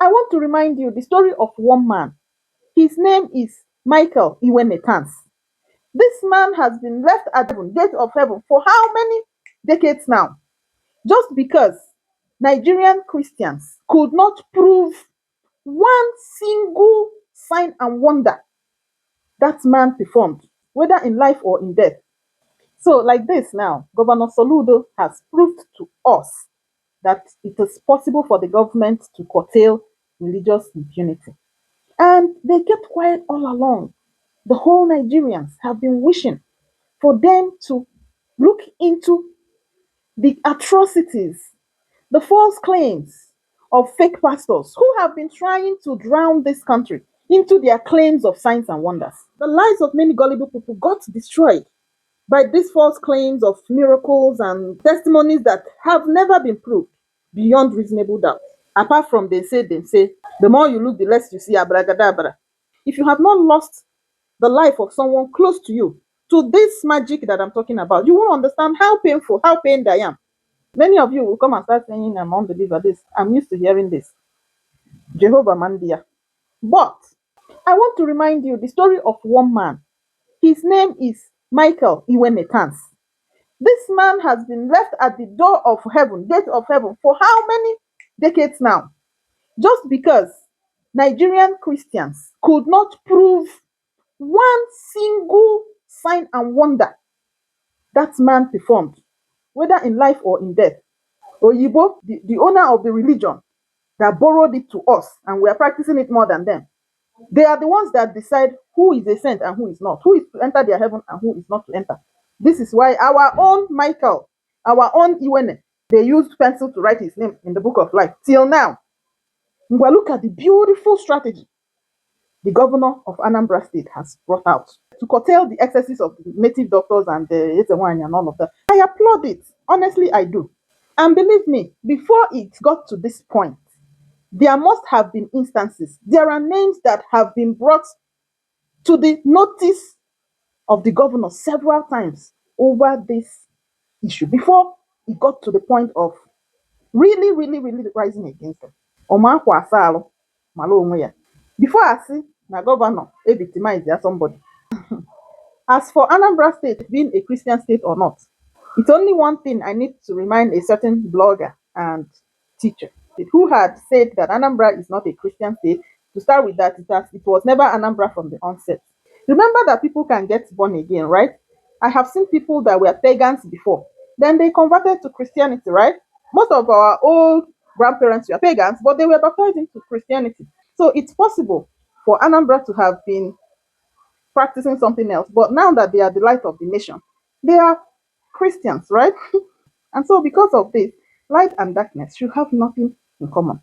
I want to remind you the story of one man. His name is Michael Iwenetans. This man has been left at the gate of heaven for how many decades now? Just because Nigerian Christians could not prove one single sign and wonder that man performed, whether in life or in death. So, like this now, Governor Soludo has proved to us that it is possible for the government to curtail religious impunity. And they kept quiet all along. The whole Nigerians have been wishing for them to look into the atrocities, the false claims of fake pastors who have been trying to drown this country into their claims of signs and wonders. The lives of many gullible people got destroyed by these false claims of miracles and testimonies that have never been proved beyond reasonable doubt. Apart from they say, the more you look, the less you see, abragadabra. If you have not lost the life of someone close to you to this magic that I'm talking about, you won't understand how painful, how pained I am. Many of you will come and start saying, I'm unbeliever. This, I'm used to hearing this. Jehovah Mandia. But I want to remind you the story of one man. His name is Michael Iwenetans. This man has been left at the door of heaven, gate of heaven, for how many decades now? Just because Nigerian Christians could not prove one single sign and wonder that man performed, whether in life or in death. Oyibo, the owner of the religion that borrowed it to us, and we are practicing it more than them. They are the ones that decide who is a saint and who is not, who is to enter their heaven and who is not to enter. This is why our own Michael, our own Iwene, they used pencil to write his name in the book of life. Till now, we look at the beautiful strategy the governor of Anambra State has brought out to curtail the excesses of the native doctors and the Etewanya and all of that. I applaud it. Honestly, I do. And believe me, before it got to this point, there must have been instances. There are names that have been brought to the notice of the governor several times over this issue before it got to the point of really rising against them. Ọmakwa asa alụ mara onwe ya. Before I see na governor victimize somebody. As for Anambra State being a Christian state or not, it's only one thing I need to remind a certain blogger and teacher who had said that Anambra is not a Christian state. To start with that, it was never Anambra from the onset. Remember that people can get born again, right? I have seen people that were pagans before. Then they converted to Christianity, right? Most of our old grandparents were pagans, but they were baptized into Christianity. So it's possible for Anambra to have been practicing something else. But now that they are the light of the nation, they are Christians, right? And so, because of this, light and darkness should have nothing in common.